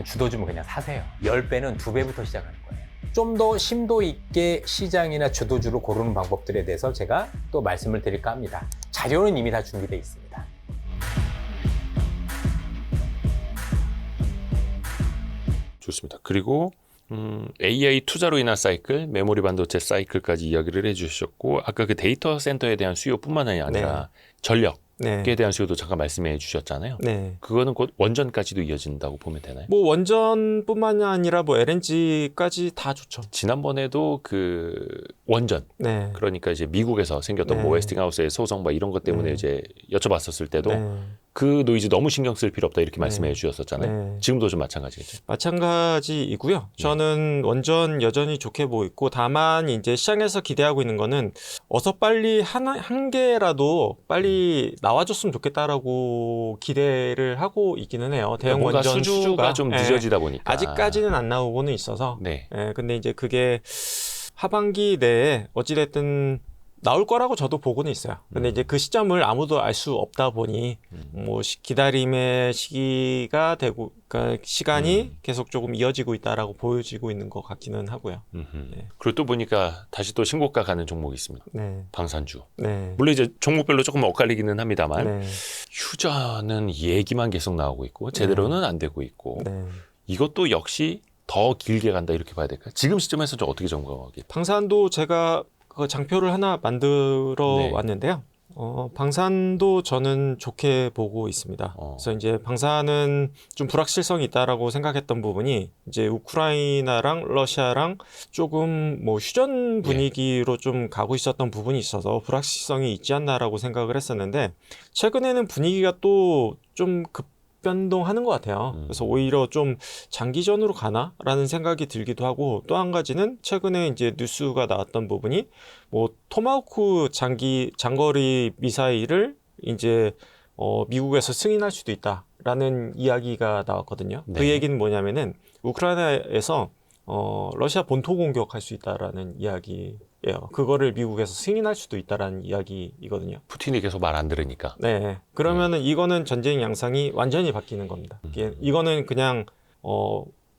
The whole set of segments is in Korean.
주도주문 그냥 사세요. 10배는 2배부터 시작하는 거예요. 좀 더 심도 있게 시장이나 주도주를 고르는 방법들에 대해서 제가 또 말씀을 드릴까 합니다. 자료는 이미 다 준비되어 있습니다. 좋습니다. 그리고 AI 투자로 인한 사이클, 메모리 반도체 사이클까지 이야기를 해주셨고 아까 그 데이터 센터에 대한 수요뿐만 아니라 전력에 대한 수요도 잠깐 말씀해 주셨잖아요. 그거는 곧 원전까지도 이어진다고 보면 되나요? 뭐 원전뿐만이 아니라 뭐 LNG까지 다 좋죠. 지난번에도 그 원전, 그러니까 이제 미국에서 생겼던 뭐 웨스팅하우스의 소송 막 이런 것 때문에 이제 여쭤봤었을 때도 그 노이즈 너무 신경 쓸 필요 없다 이렇게 말씀해 주셨었잖아요. 지금도 좀 마찬가지겠죠? 마찬가지이고요. 저는 원전 여전히 좋게 보고 있고 다만 이제 시장에서 기대하고 있는 거는 어서 빨리 한 개라도 빨리 나와줬으면 좋겠다라고 기대를 하고 있기는 해요. 대형 뭔가 원전 수주가 좀 늦어지다 보니까 아직까지는 안 나오고는 있어서 근데 이제 그게 하반기 내에 어찌됐든 나올 거라고 저도 보고는 있어요. 근데 이제 그 시점을 아무도 알 수 없다 보니 뭐 기다림의 시기가 되고 그러니까 시간이 계속 조금 이어지고 있다라고 보여지고 있는 것 같기는 하고요. 그리고 또 보니까 다시 또 신고가 가는 종목이 있습니다. 방산주. 네. 물론 이제 종목별로 조금 엇갈리기는 합니다만 휴전은 얘기만 계속 나오고 있고 제대로는 안 되고 있고 이것도 역시 더 길게 간다 이렇게 봐야 될까요? 지금 시점에서 좀 어떻게 점검하기? 방산도 제가 그 장표를 하나 만들어 왔는데요. 방산도 저는 좋게 보고 있습니다. 그래서 이제 방산은 좀 불확실성이 있다라고 생각했던 부분이 이제 우크라이나랑 러시아랑 조금 뭐 휴전 분위기로 좀 가고 있었던 부분이 있어서 불확실성이 있지 않나라고 생각을 했었는데 최근에는 분위기가 또 좀 변동하는 것 같아요. 그래서 오히려 좀 장기전으로 가나라는 생각이 들기도 하고 또 한 가지는 최근에 이제 뉴스가 나왔던 부분이 뭐 토마호크 장거리 미사일을 이제 미국에서 승인할 수도 있다라는 이야기가 나왔거든요. 그 얘기는 뭐냐면은 우크라이나에서 러시아 본토 공격할 수 있다라는 이야기예요. 그거를 미국에서 승인할 수도 있다라는 이야기이거든요. 푸틴이 계속 말 안 들으니까. 그러면은 이거는 전쟁 양상이 완전히 바뀌는 겁니다. 이거는 그냥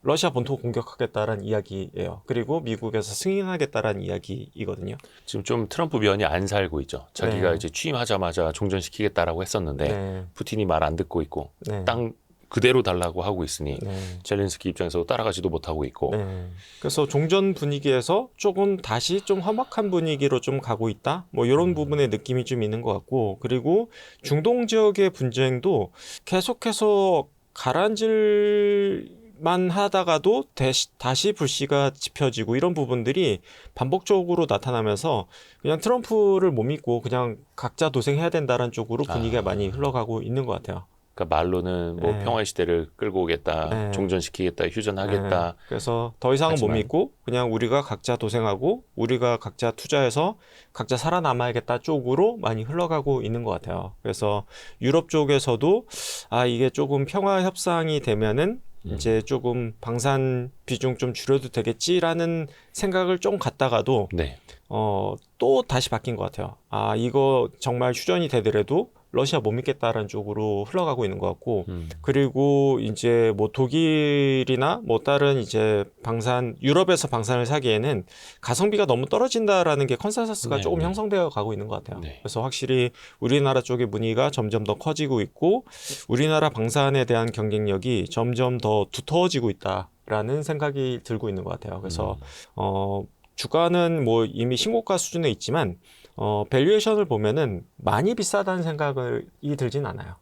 러시아 본토 공격하겠다라는 이야기예요. 그리고 미국에서 승인하겠다라는 이야기이거든요. 지금 좀 트럼프 위원이 안 살고 있죠. 자기가 이제 취임하자마자 종전시키겠다라고 했었는데 푸틴이 말 안 듣고 있고 땅 그대로 달라고 하고 있으니 젤렌스키 입장에서 따라가지도 못하고 있고 그래서 종전 분위기에서 조금 다시 좀 험악한 분위기로 좀 가고 있다 뭐 이런 부분의 느낌이 좀 있는 것 같고 그리고 중동 지역의 분쟁도 계속해서 가라앉을만 하다가도 다시 불씨가 지펴지고 이런 부분들이 반복적으로 나타나면서 그냥 트럼프를 못 믿고 그냥 각자 도생해야 된다는 쪽으로 분위기가 많이 흘러가고 있는 것 같아요. 그러니까 말로는 뭐 평화의 시대를 끌고 오겠다, 종전시키겠다, 휴전하겠다. 그래서 더 이상은 못 믿고 그냥 우리가 각자 도생하고 우리가 각자 투자해서 각자 살아남아야겠다 쪽으로 많이 흘러가고 있는 것 같아요. 그래서 유럽 쪽에서도 이게 조금 평화 협상이 되면은 이제 조금 방산 비중 좀 줄여도 되겠지라는 생각을 좀 갖다가도 또 다시 바뀐 것 같아요. 이거 정말 휴전이 되더라도 러시아 못 믿겠다라는 쪽으로 흘러가고 있는 것 같고 그리고 이제 뭐 독일이나 뭐 다른 이제 유럽에서 방산을 사기에는 가성비가 너무 떨어진다라는 게 컨센서스가 조금 형성되어 가고 있는 것 같아요. 그래서 확실히 우리나라 쪽의 문의가 점점 더 커지고 있고 우리나라 방산에 대한 경쟁력이 점점 더 두터워지고 있다라는 생각이 들고 있는 것 같아요. 그래서 주가는 뭐 이미 신고가 수준에 있지만 밸류에이션을 보면은 많이 비싸다는 생각이 들진 않아요.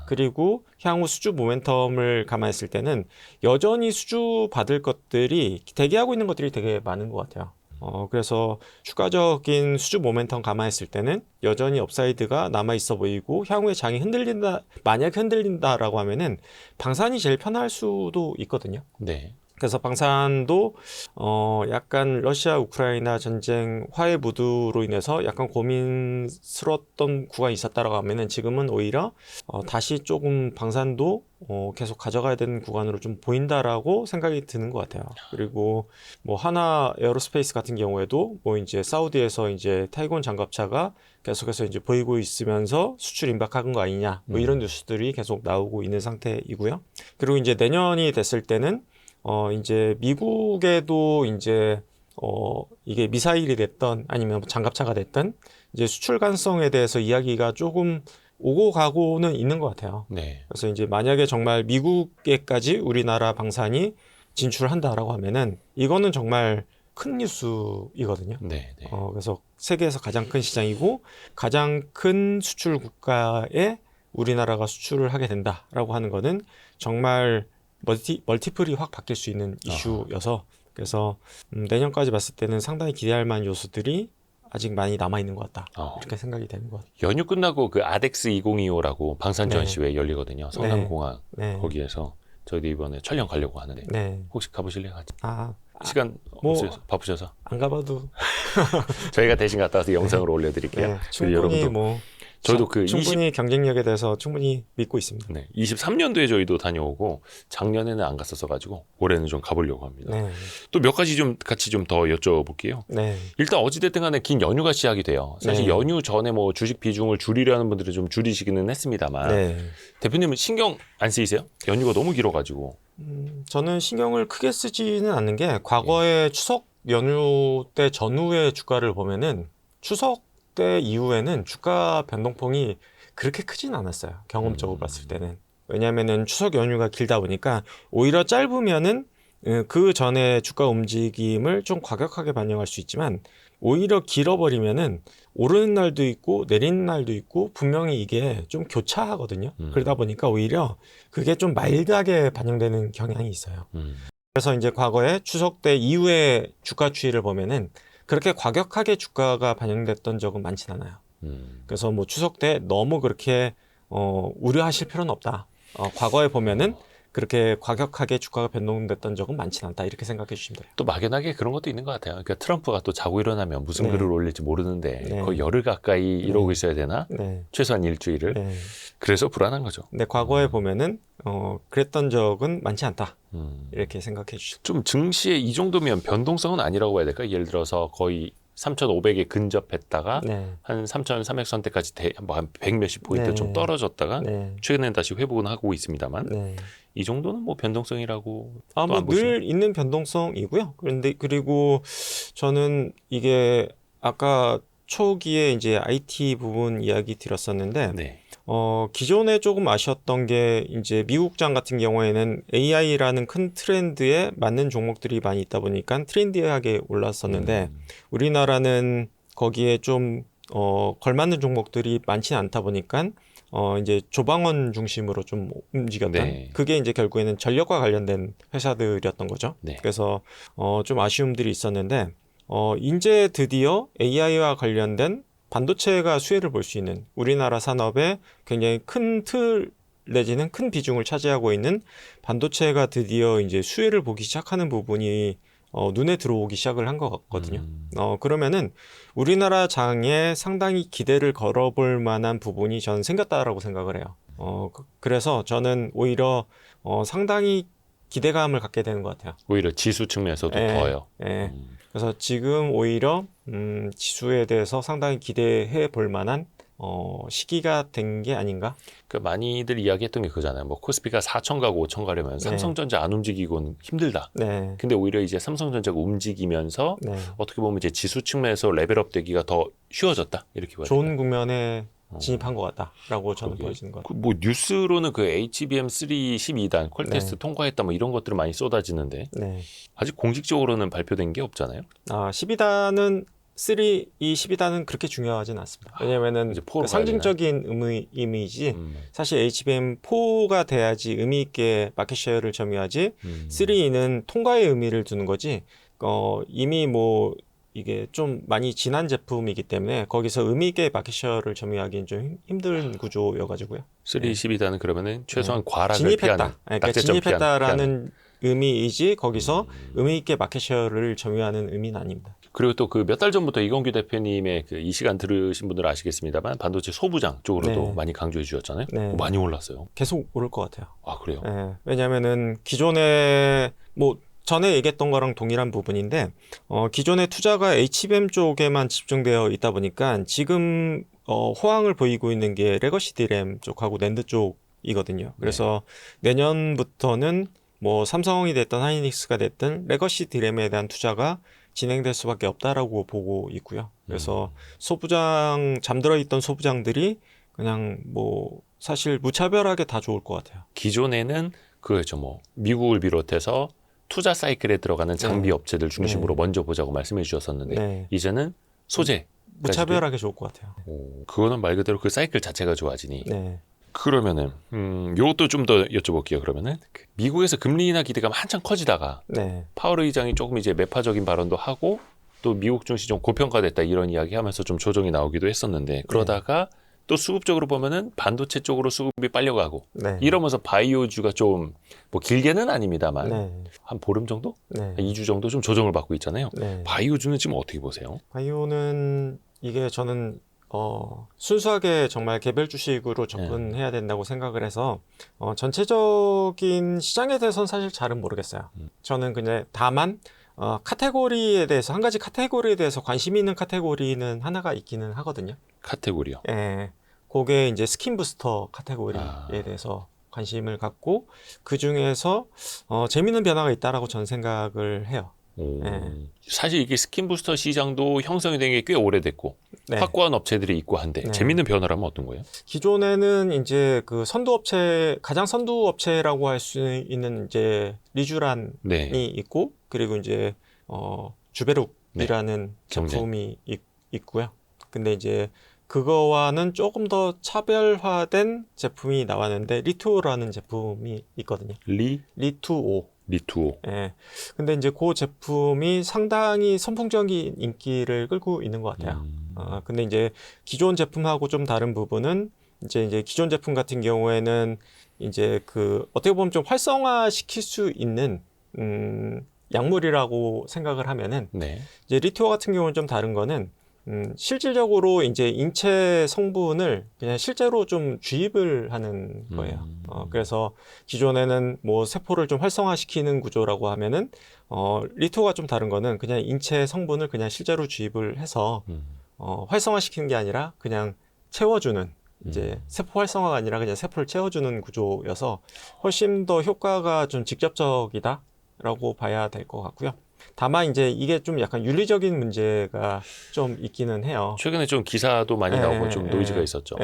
그리고 향후 수주 모멘텀을 감안했을 때는 여전히 수주 받을 것들이 대기하고 있는 것들이 되게 많은 것 같아요. 그래서 추가적인 수주 모멘텀 감안했을 때는 여전히 업사이드가 남아있어 보이고 향후에 장이 만약에 흔들린다라고 하면은 방산이 제일 편할 수도 있거든요. 그래서 방산도 약간 러시아 우크라이나 전쟁 화해 무드로 인해서 약간 고민스러웠던 구간이 있었다라고 하면은 지금은 오히려 다시 조금 방산도 계속 가져가야 되는 구간으로 좀 보인다라고 생각이 드는 것 같아요. 그리고 뭐 하나 에어로스페이스 같은 경우에도 뭐 이제 사우디에서 이제 타이곤 장갑차가 계속해서 이제 보이고 있으면서 수출 임박한 거 아니냐 뭐 이런 뉴스들이 계속 나오고 있는 상태이고요. 그리고 이제 내년이 됐을 때는 이제 미국에도 이제 이게 미사일이 됐던 아니면 장갑차가 됐던 이제 수출 가능성에 대해서 이야기가 조금 오고 가고는 있는 것 같아요. 네. 그래서 이제 만약에 정말 미국에까지 우리나라 방산이 진출한다라고 하면은 이거는 정말 큰 뉴스이거든요. 네. 네. 그래서 세계에서 가장 큰 시장이고 가장 큰 수출 국가에 우리나라가 수출을 하게 된다라고 하는 거는 정말 멀티플이 확 바뀔 수 있는 이슈여서 그래서 내년까지 봤을 때는 상당히 기대할 만한 요소들이 아직 많이 남아 있는 것 같다. 이렇게 생각이 되는 것 같아요. 연휴 끝나고 그 아덱스 2025라고 방산 네. 전시회 열리거든요. 성남공항 네. 거기에서 저희도 이번에 촬영 가려고 하는데 네. 혹시 가보실래요? 같이? 뭐, 시간 없으셔서 바쁘셔서 안 가봐도 저희가 대신 갔다 와서 영상으로 올려드릴게요. 네, 그리고 충분히 여러분도 뭐 저희도 그 충분히 경쟁력에 대해서 충분히 믿고 있습니다. 23년도에 저희도 다녀오고 작년에는 안 갔었어 가지고 올해는 좀 가보려고 합니다. 네. 또 몇 가지 좀 같이 좀 더 여쭤볼게요. 네. 일단 어찌됐든 간에 긴 연휴가 시작이 돼요. 사실 네. 연휴 전에 뭐 주식 비중을 줄이려는 분들은 좀 줄이시기는 했습니다만 네. 대표님은 신경 안 쓰이세요? 연휴가 너무 길어가지고. 저는 신경을 크게 쓰지는 않는 게 과거에 추석 연휴 때 전후의 주가를 보면은 추석 때 이후에는 주가 변동폭이 그렇게 크진 않았어요. 경험적으로 봤을 때는. 왜냐하면은 추석 연휴가 길다 보니까 오히려 짧으면은 그 전에 주가 움직임을 좀 과격하게 반영할 수 있지만 오히려 길어버리면은 오르는 날도 있고 내리는 날도 있고 분명히 이게 좀 교차하거든요. 그러다 보니까 오히려 그게 좀 마일드하게 반영되는 경향이 있어요. 그래서 이제 과거에 추석 때 이후에 주가 추이를 보면은 그렇게 과격하게 주가가 반영됐던 적은 많진 않아요. 그래서 뭐 추석 때 너무 그렇게 우려하실 필요는 없다. 과거에 보면은 그렇게 과격하게 주가가 변동됐던 적은 많진 않다. 이렇게 생각해 주시면 돼요. 또 막연하게 그런 것도 있는 것 같아요. 그러니까 트럼프가 또 자고 일어나면 무슨 네. 글을 올릴지 모르는데 네. 거의 열흘 가까이 이러고 있어야 되나? 네. 최소한 일주일을. 네. 그래서 불안한 거죠. 근데 과거에 보면은 그랬던 적은 많지 않다. 이렇게 생각해 주시죠. 좀 증시에 이 정도면 변동성은 아니라고 해야 될까요? 예를 들어서 거의 3,500에 근접했다가 네. 한 3,300선대까지 한 100 몇십 포인트 네. 좀 떨어졌다가 네. 최근엔 다시 회복은 하고 있습니다만 네. 이 정도는 뭐 변동성이라고 뭐 늘 있는 변동성이고요. 그리고 저는 이게 아까 초기에 이제 IT 부분 이야기 드렸었는데 네. 기존에 조금 아쉬웠던 게 이제 미국장 같은 경우에는 AI라는 큰 트렌드에 맞는 종목들이 많이 있다 보니까 트렌디하게 올랐었는데 우리나라는 거기에 좀 걸맞는 종목들이 많지는 않다 보니까 이제 조방원 중심으로 좀 움직였던 네. 그게 이제 결국에는 전력과 관련된 회사들이었던 거죠. 네. 그래서 좀 아쉬움들이 있었는데 이제 드디어 AI와 관련된 반도체가 수혜를 볼 수 있는 우리나라 산업에 굉장히 큰 틀 내지는 큰 비중을 차지하고 있는 반도체가 드디어 이제 수혜를 보기 시작하는 부분이 눈에 들어오기 시작을 한 것 같거든요. 그러면은 우리나라 장에 상당히 기대를 걸어볼 만한 부분이 저는 생겼다라고 생각을 해요. 그래서 저는 오히려 상당히 기대감을 갖게 되는 것 같아요. 오히려 지수 측면에서도 더요. 예. 그래서 지금 오히려 지수에 대해서 상당히 기대해 볼 만한 시기가 된 게 아닌가? 그 많이들 이야기했던 게 그거잖아요. 뭐 코스피가 4천 가고 5천 가려면 삼성전자 안 움직이고는 힘들다. 네. 근데 오히려 이제 삼성전자가 움직이면서 네. 어떻게 보면 이제 지수 측면에서 레벨업 되기가 더 쉬워졌다. 이렇게 봐야 좋은 될까요? 국면에 진입한 것 같다라고 저는 거기에. 보여지는 것 같아요. 뭐 뉴스로는 그 HBM3 12단 퀄테스트 네. 통과했다 뭐 이런 것들은 많이 쏟아지는데 네. 아직 공식적으로는 발표된 게 없잖아요. 12단은 이 12단은 그렇게 중요하진 않습니다. 왜냐면은 이제 포로 그 상징적인 이미지 사실 HBM4가 돼야지 의미 있게 마켓쉐어를 점유하지 3는 통과의 의미를 두는 거지 이미 뭐 이게 좀 많이 지난 제품이기 때문에 거기서 의미 있게 마켓쉐어를 점유하기는 좀 힘든 구조여가지고요. 3, 12단은 그러면은 최소한 네. 과락을 진입했다. 피하는 그러니까 낙제점 진입했다라는 피하는. 의미이지 거기서 의미 있게 마켓쉐어를 점유하는 의미는 아닙니다. 그리고 또 그 몇 달 전부터 이건규 대표님의 그 이 시간 들으신 분들은 아시겠습니다만 반도체 소부장 쪽으로도 네. 많이 강조해 주셨잖아요. 네. 많이 올랐어요. 계속 오를 것 같아요. 아 그래요? 네. 왜냐하면은 기존에 뭐 전에 얘기했던 거랑 동일한 부분인데 기존의 투자가 HBM 쪽에만 집중되어 있다 보니까 지금 호황을 보이고 있는 게 레거시 디램 쪽하고 낸드 쪽이거든요. 그래서 내년부터는 뭐 삼성이 됐든 하이닉스가 됐든 레거시 디램에 대한 투자가 진행될 수밖에 없다라고 보고 있고요. 그래서 소부장 잠들어 있던 소부장들이 그냥 뭐 사실 무차별하게 다 좋을 것 같아요. 기존에는 그렇죠. 뭐 미국을 비롯해서 투자 사이클에 들어가는 장비 업체들 중심으로 먼저 보자고 말씀해 주셨었는데 이제는 소재 무차별하게 좋을 것 같아요. 그거는 말 그대로 그 사이클 자체가 좋아지니. 네. 그러면은 요것도 좀 더 여쭤볼게요. 그러면은 미국에서 금리 인하 기대가 한창 커지다가 파월 의장이 조금 이제 매파적인 발언도 하고 또 미국 증시 좀 고평가됐다 이런 이야기하면서 좀 조정이 나오기도 했었는데 그러다가 또 수급적으로 보면은 반도체 쪽으로 수급이 빨려가고 이러면서 바이오주가 좀 뭐 길게는 아닙니다만 한 보름 정도? 한 2주 정도 좀 조정을 받고 있잖아요. 바이오주는 지금 어떻게 보세요? 바이오는 이게 저는 순수하게 정말 개별 주식으로 접근해야 된다고 생각을 해서 전체적인 시장에 대해서는 사실 잘은 모르겠어요. 저는 그냥 다만 카테고리에 대해서 한 가지 카테고리에 대해서 관심 있는 카테고리는 하나가 있기는 하거든요. 카테고리요? 예, 그게 이제 스킨 부스터 카테고리에 대해서 관심을 갖고 그 중에서 재미있는 변화가 있다라고 저는 생각을 해요. 사실 이게 스킨 부스터 시장도 형성이 된 게 꽤 오래됐고 확고한 업체들이 있고 한데 재밌는 변화라면 어떤 거예요? 기존에는 이제 그 선두업체 가장 선두업체라고 할 수 있는 이제 리쥬란이 있고 그리고 이제 주베룩이라는 제품이 있고요. 근데 이제 그거와는 조금 더 차별화된 제품이 나왔는데 리투오라는 제품이 있거든요. 리투오. 예. 근데 이제 그 제품이 상당히 선풍적인 인기를 끌고 있는 것 같아요. 근데 이제 기존 제품하고 좀 다른 부분은 이제 기존 제품 같은 경우에는 이제 그 어떻게 보면 좀 활성화 시킬 수 있는 약물이라고 생각을 하면은 이제 리투오 같은 경우는 좀 다른 거는 실질적으로 이제 인체 성분을 그냥 실제로 좀 주입을 하는 거예요. 그래서 기존에는 뭐 세포를 좀 활성화시키는 구조라고 하면은 리토가 좀 다른 거는 그냥 인체 성분을 그냥 실제로 주입을 해서 활성화시키는 게 아니라 그냥 채워주는 이제 세포 활성화가 아니라 그냥 세포를 채워주는 구조여서 훨씬 더 효과가 좀 직접적이다라고 봐야 될 것 같고요. 다만 이제 이게 좀 약간 윤리적인 문제가 좀 있기는 해요. 최근에 좀 기사도 많이 나오고 좀 노이즈가 있었죠.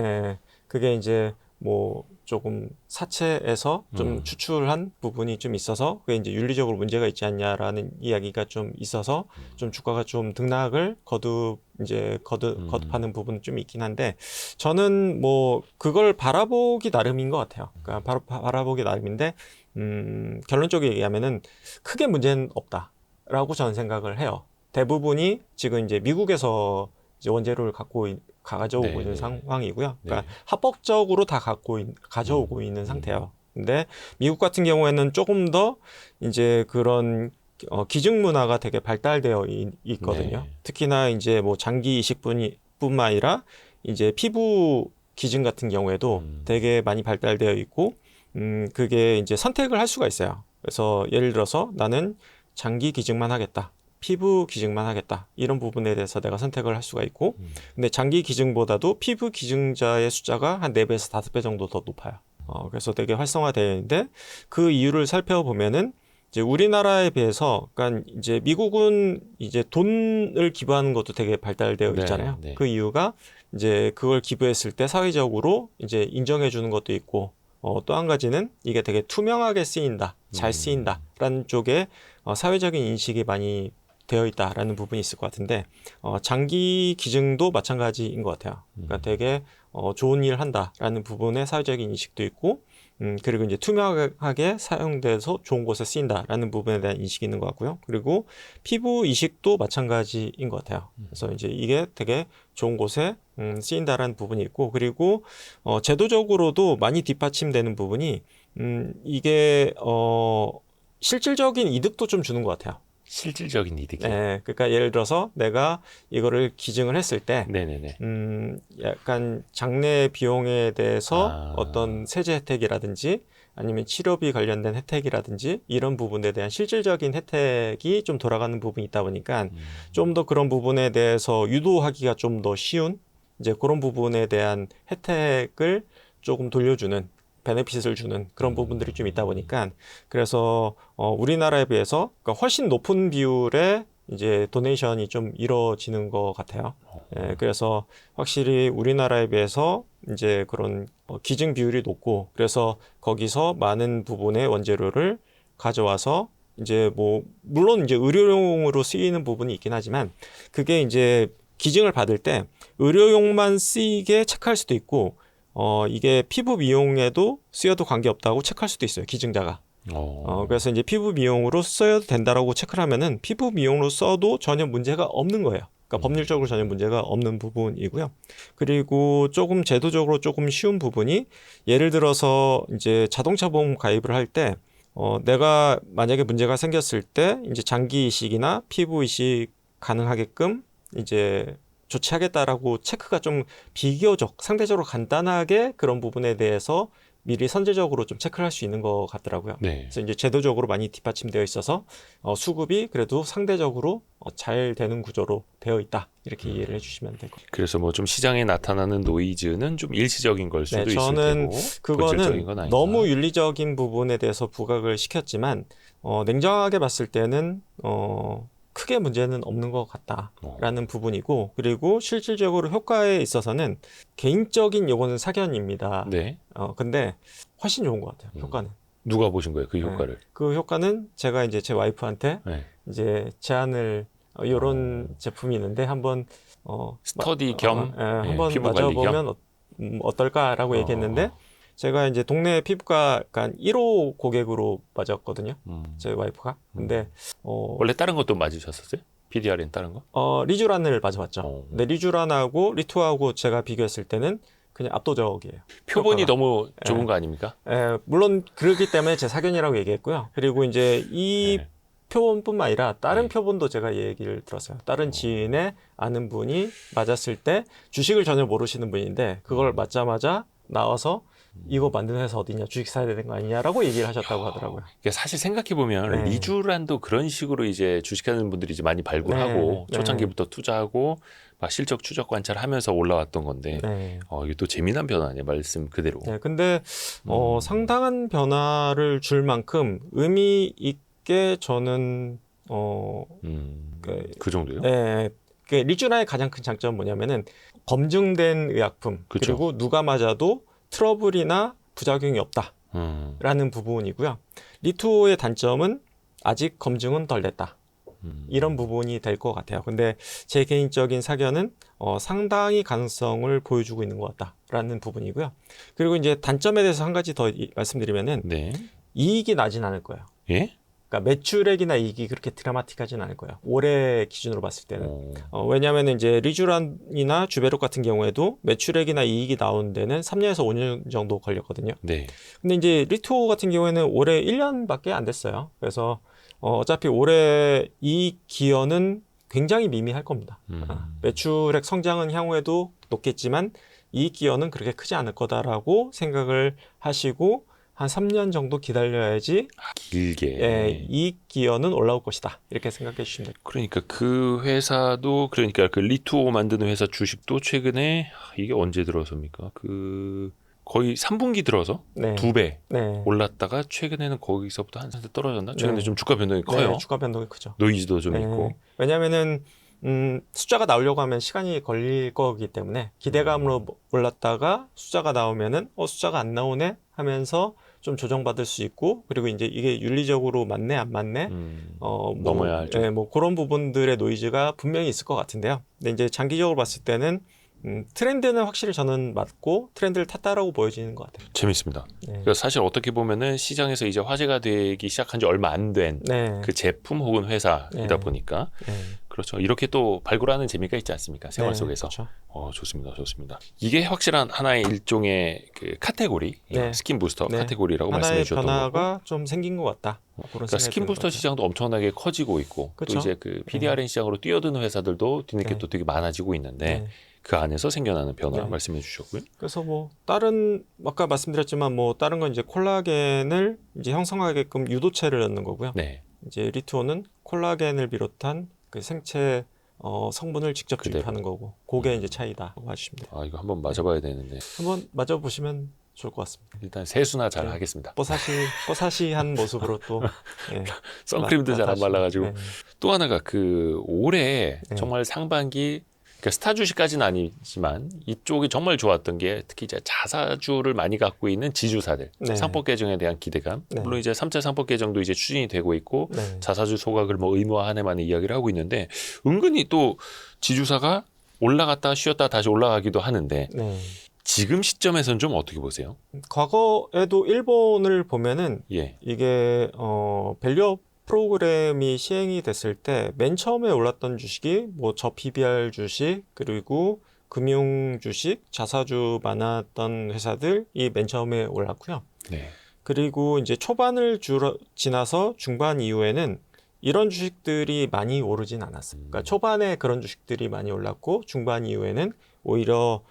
그게 이제 뭐 조금 사체에서 좀 추출한 부분이 좀 있어서 그게 이제 윤리적으로 문제가 있지 않냐라는 이야기가 좀 있어서 좀 주가가 좀 등락을 거듭하는 부분은 좀 있긴 한데 저는 뭐 그걸 바라보기 나름인 것 같아요. 그러니까 바라보기 나름인데 결론적으로 얘기하면은 크게 문제는 없다. 라고 저는 생각을 해요. 대부분이 지금 이제 미국에서 이제 원재료를 가져오고 있는 상황이고요. 그러니까 합법적으로 다 가져오고 있는 상태예요. 근데 미국 같은 경우에는 조금 더 이제 그런 기증 문화가 되게 발달되어 있거든요. 특히나 이제 뭐 장기 이식뿐만 아니라 이제 피부 기증 같은 경우에도 되게 많이 발달되어 있고, 그게 이제 선택을 할 수가 있어요. 그래서 예를 들어서 나는 장기 기증만 하겠다. 피부 기증만 하겠다. 이런 부분에 대해서 내가 선택을 할 수가 있고, 근데 장기 기증보다도 피부 기증자의 숫자가 한 4배에서 5배 정도 더 높아요. 그래서 되게 활성화되어 있는데 그 이유를 살펴보면은 이제 우리나라에 비해서, 그러니까 이제 미국은 이제 돈을 기부하는 것도 되게 발달되어 있잖아요. 그 이유가 이제 그걸 기부했을 때 사회적으로 이제 인정해 주는 것도 있고, 또 한 가지는 이게 되게 투명하게 쓰인다, 잘 쓰인다라는 쪽에 사회적인 인식이 많이 되어 있다라는 부분이 있을 것 같은데, 장기 기증도 마찬가지인 것 같아요. 그러니까 되게 좋은 일 한다라는 부분에 사회적인 인식도 있고, 그리고 이제 투명하게 사용돼서 좋은 곳에 쓰인다라는 부분에 대한 인식이 있는 것 같고요. 그리고 피부 이식도 마찬가지인 것 같아요. 그래서 이제 이게 되게 좋은 곳에 쓰인다라는 부분이 있고, 그리고 제도적으로도 많이 뒷받침되는 부분이 이게 실질적인 이득도 좀 주는 것 같아요. 실질적인 이득이. 네, 그러니까 예를 들어서 내가 이거를 기증을 했을 때, 네네네. 약간 장례 비용에 대해서 어떤 세제 혜택이라든지 아니면 치료비 관련된 혜택이라든지 이런 부분에 대한 실질적인 혜택이 좀 돌아가는 부분이 있다 보니까 좀 더 그런 부분에 대해서 유도하기가 좀 더 쉬운 이제 그런 부분에 대한 혜택을 조금 돌려주는 베네핏을 주는 그런 부분들이 좀 있다 보니까 그래서 우리나라에 비해서 그러니까 훨씬 높은 비율의 이제 도네이션이 좀 이루어지는 것 같아요. 예, 그래서 확실히 우리나라에 비해서 이제 그런 기증 비율이 높고 그래서 거기서 많은 부분의 원재료를 가져와서 이제 뭐 물론 이제 의료용으로 쓰이는 부분이 있긴 하지만 그게 이제 기증을 받을 때 의료용만 쓰이게 체크할 수도 있고 이게 피부 미용에도 쓰여도 관계없다고 체크할 수도 있어요, 기증자가. 그래서 이제 피부 미용으로 써도 된다라고 체크를 하면은 피부 미용으로 써도 전혀 문제가 없는 거예요. 그러니까 법률적으로 전혀 문제가 없는 부분이고요. 그리고 조금 제도적으로 조금 쉬운 부분이 예를 들어서 이제 자동차 보험 가입을 할 때 내가 만약에 문제가 생겼을 때 이제 장기 이식이나 피부 이식 가능하게끔 이제 조치하겠다라고 체크가 좀 비교적 상대적으로 간단하게 그런 부분에 대해서 미리 선제적으로 좀 체크를 할 수 있는 것 같더라고요. 네. 그래서 이제 제도적으로 많이 뒷받침되어 있어서 수급이 그래도 상대적으로 잘 되는 구조로 되어 있다 이렇게 이해를 해주시면 될 것 같아요. 그래서 뭐 좀 시장에 나타나는 노이즈는 좀 일시적인 걸 수도 있을 저는 테고 그거는 건 아니다. 너무 윤리적인 부분에 대해서 부각을 시켰지만 냉정하게 봤을 때는 크게 문제는 없는 것 같다라는 부분이고 그리고 실질적으로 효과에 있어서는 개인적인 요거는 사견입니다. 네. 근데 훨씬 좋은 것 같아요. 효과는. 누가 보신 거예요? 그 효과를? 그 효과는 제가 이제 제 와이프한테 이제 제안을 요런 제품이 있는데 한번 스터디 겸 한번 피부 관리 겸 맞아보면 어떨까라고 얘기했는데 제가 이제 동네 피부과 약간 1호 고객으로 맞았거든요. 제 와이프가. 근데 원래 다른 것도 맞으셨었어요? PDRN 다른 거? 리쥬란을 맞아봤죠. 근데 리쥬란하고 리투하고 제가 비교했을 때는 그냥 압도적이에요. 표본이 효과가. 너무 좋은 거 아닙니까? 물론 그러기 때문에 제 사견이라고 얘기했고요. 그리고 이제 이 표본뿐만 아니라 다른 표본도 제가 얘기를 들었어요. 다른 지인의 아는 분이 맞았을 때 주식을 전혀 모르시는 분인데 그걸 맞자마자 나와서 이거 만드는 회사 어디냐 주식 사야 되는 거 아니냐라고 얘기를 하셨다고 하더라고요. 그러니까 사실 생각해 보면 리쥬란도 그런 식으로 이제 주식하는 분들이 이제 많이 발굴하고 초창기부터 투자하고 막 실적 추적 관찰하면서 올라왔던 건데 이게 또 재미난 변화네 말씀 그대로. 근데 상당한 변화를 줄 만큼 의미 있게 저는 그 정도요? 그 리쥬란의 가장 큰 장점은 뭐냐면은 검증된 의약품 그리고 누가 맞아도 트러블이나 부작용이 없다라는 부분이고요. 리투의 단점은 아직 검증은 덜 됐다. 이런 부분이 될 것 같아요. 근데 제 개인적인 사견은 상당히 가능성을 보여주고 있는 것 같다라는 부분이고요. 그리고 이제 단점에 대해서 한 가지 더 말씀드리면은 이익이 나진 않을 거예요. 예? 그러니까 매출액이나 이익이 그렇게 드라마틱하진 않을 거예요. 올해 기준으로 봤을 때는. 왜냐하면 이제 리쥬란이나 주베룩 같은 경우에도 매출액이나 이익이 나오는 데는 3년에서 5년 정도 걸렸거든요. 근데 이제 리투 같은 경우에는 올해 1년밖에 안 됐어요. 그래서 어차피 올해 이익 기여는 굉장히 미미할 겁니다. 매출액 성장은 향후에도 높겠지만 이익 기여는 그렇게 크지 않을 거다라고 생각을 하시고 한 3년 정도 기다려야지 길게 이익 기여는 올라올 것이다. 이렇게 생각해 주시면 됩니다. 그러니까 그 회사도 그러니까 그 리투오 만드는 회사 주식도 최근에 이게 언제 들어섭니까? 그 거의 3분기 들어서 2배 올랐다가 최근에는 거기서부터 한 살 떨어졌나? 최근에 좀 주가 변동이 커요. 주가 변동이 크죠. 노이즈도 좀 있고. 왜냐하면은 숫자가 나오려고 하면 시간이 걸릴 거기 때문에 기대감으로 올랐다가 숫자가 나오면은 숫자가 안 나오네 하면서 좀 조정받을 수 있고 그리고 이제 이게 윤리적으로 맞네 안 맞네 넘어야 하죠. 뭐 그런 부분들의 노이즈가 분명히 있을 것 같은데요. 근데 이제 장기적으로 봤을 때는 트렌드는 확실히 저는 맞고 트렌드를 탔다라고 보여지는 것 같아요. 재밌습니다. 그러니까 사실 어떻게 보면은 시장에서 이제 화제가 되기 시작한 지 얼마 안 된 그 제품 혹은 회사이다 보니까 그렇죠. 이렇게 또 발굴하는 재미가 있지 않습니까? 생활 네, 속에서. 그렇죠. 좋습니다. 좋습니다. 이게 확실한 하나의 일종의 그 카테고리, 네. 스킨 부스터 네. 카테고리라고 말씀해 하나의 주셨던 변화가 거고. 좀 생긴 것 같다. 그런 그러니까 생각이 스킨 드는 것 부스터 같아요. 시장도 엄청나게 커지고 있고 그렇죠. 또 이제 그 PDRN 시장으로 뛰어드는 회사들도 뒤늦게 네. 또 되게 많아지고 있는데 네. 그 안에서 생겨나는 변화 네. 말씀해 주셨고요. 그래서 뭐 다른 아까 말씀드렸지만 뭐 다른 건 이제 콜라겐을 이제 형성하게끔 유도체를 넣는 거고요. 네. 이제 리투어는 콜라겐을 비롯한 그 생체 성분을 직접 그대로. 주입하는 거고, 그게 이제 차이다라고 봐주시면 돼요. 이거 한번 맞아봐야 되는데 한번 맞아보시면 좋을 것 같습니다. 일단 세수나 잘 네. 하겠습니다. 뽀사시한 모습으로 또 예, 선크림도 잘 안 맡아주시면- 발라가지고 네. 또 하나가 그 올해 네. 정말 상반기 그러니까 스타 주식까지는 아니지만 이쪽이 정말 좋았던 게 특히 이제 자사주를 많이 갖고 있는 지주사들 네. 상법 개정에 대한 기대감 네. 물론 이제 3차 상법 개정도 이제 추진이 되고 있고 네. 자사주 소각을 뭐 의무화하네만의 이야기를 하고 있는데 은근히 또 지주사가 올라갔다가 쉬었다가 다시 올라가기도 하는데 네. 지금 시점에서는 좀 어떻게 보세요? 과거에도 일본을 보면은 예. 이게 밸류업 프로그램이 시행이 됐을 때 맨 처음에 올랐던 주식이 뭐 저PBR 주식 그리고 금융 주식, 자사주 많았던 회사들이 맨 처음에 올랐고요. 네. 그리고 이제 초반을 지나서 중반 이후에는 이런 주식들이 많이 오르진 않았어요. 그러니까 초반에 그런 주식들이 많이 올랐고 중반 이후에는 오히려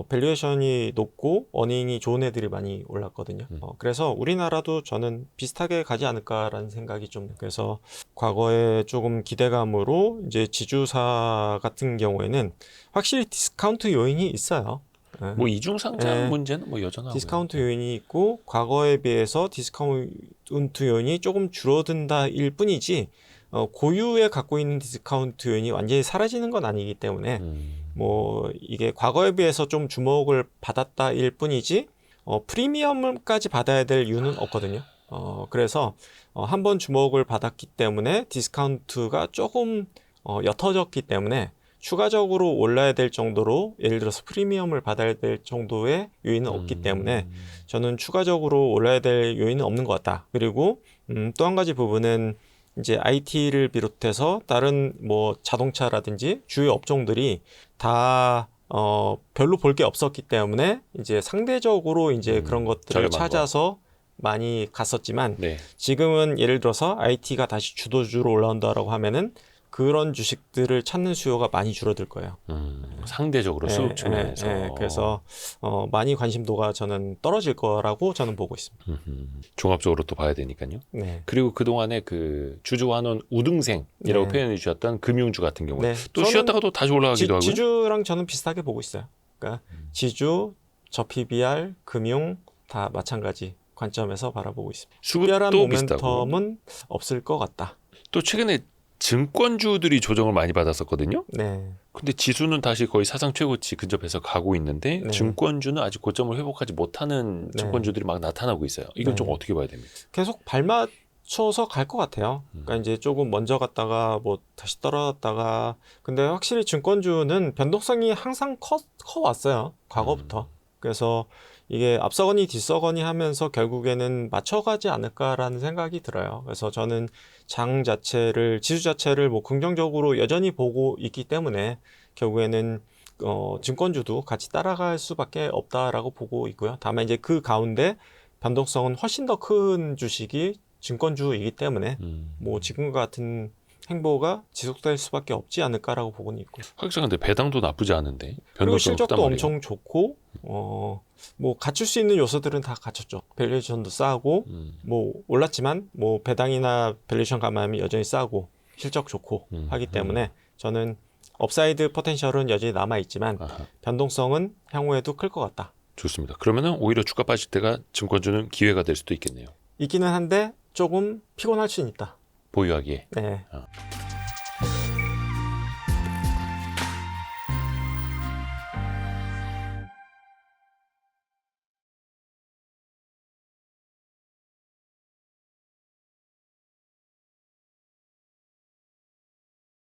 밸류에이션이 높고 어닝이 좋은 애들이 많이 올랐거든요. 그래서 우리나라도 저는 비슷하게 가지 않을까라는 생각이 좀 그래서 과거에 조금 기대감으로 이제 지주사 같은 경우에는 확실히 디스카운트 요인이 있어요. 뭐 이중상장 네. 문제는 뭐 여전하고요. 디스카운트 요인이 있고 과거에 비해서 디스카운트 요인이 조금 줄어든다일 뿐이지 고유에 갖고 있는 디스카운트 요인이 완전히 사라지는 건 아니기 때문에 뭐 이게 과거에 비해서 좀 주목을 받았다일 뿐이지 프리미엄까지 받아야 될 이유는 없거든요. 그래서 한번 주목을 받았기 때문에 디스카운트가 조금 옅어졌기 때문에 추가적으로 올라야 될 정도로 예를 들어서 프리미엄을 받아야 될 정도의 요인은 없기 때문에 저는 추가적으로 올라야 될 요인은 없는 것 같다. 그리고 또 한 가지 부분은 이제 IT를 비롯해서 다른 뭐 자동차라든지 주요 업종들이 다 별로 볼 게 없었기 때문에 이제 상대적으로 이제 그런 것들을 저렴한 찾아서 많이 갔었지만 네. 지금은 예를 들어서 IT가 다시 주도주로 올라온다라고 하면은 그런 주식들을 찾는 수요가 많이 줄어들 거예요. 상대적으로 수급 측면에서. 그래서 많이 관심도가 저는 떨어질 거라고 저는 보고 있습니다. 종합적으로 또 봐야 되니까요. 네. 그리고 그동안에 그 주주환원 우등생이라고 네. 표현해 주셨던 금융주 같은 경우에 네. 또 저는 쉬었다가 또 다시 올라가기도 하고요. 지주랑 저는 비슷하게 보고 있어요. 그러니까 지주, 저PBR, 금융 다 마찬가지 관점에서 바라보고 있습니다. 특별한 수급도 비슷하고. 모멘텀은 없을 것 같다. 또 최근에 증권주들이 조정을 많이 받았었거든요. 네. 근데 지수는 다시 거의 사상 최고치 근접해서 가고 있는데 네. 증권주는 아직 고점을 회복하지 못하는 네. 증권주들이 막 나타나고 있어요. 이건 네. 좀 어떻게 봐야 됩니까? 계속 발맞춰서 갈 것 같아요. 그러니까 이제 조금 먼저 갔다가 뭐 다시 떨어졌다가 근데 확실히 증권주는 변동성이 항상 커 왔어요. 과거부터. 그래서 이게 앞서거니 뒤서거니 하면서 결국에는 맞춰가지 않을까라는 생각이 들어요. 그래서 저는 지수 자체를 뭐 긍정적으로 여전히 보고 있기 때문에 결국에는 증권주도 같이 따라갈 수밖에 없다라고 보고 있고요. 다만 이제 그 가운데 변동성은 훨씬 더 큰 주식이 증권주이기 때문에 뭐 지금과 같은 행보가 지속될 수밖에 없지 않을까라고 보고는 있고. 하기자 근데 배당도 나쁘지 않은데 그리고 변동성이 실적도 크단 말이에요. 엄청 좋고 뭐 갖출 수 있는 요소들은 다 갖췄죠. 밸류에이션도 싸고 뭐 올랐지만 뭐 배당이나 밸류에이션 감안하면 여전히 싸고 실적 좋고 하기 때문에 저는 업사이드 포텐셜은 여전히 남아 있지만 아하. 변동성은 향후에도 클 것 같다. 좋습니다. 그러면은 오히려 주가 빠질 때가 증권주는 기회가 될 수도 있겠네요. 있기는 한데 조금 피곤할 수는 있다. 보유하기에. 네.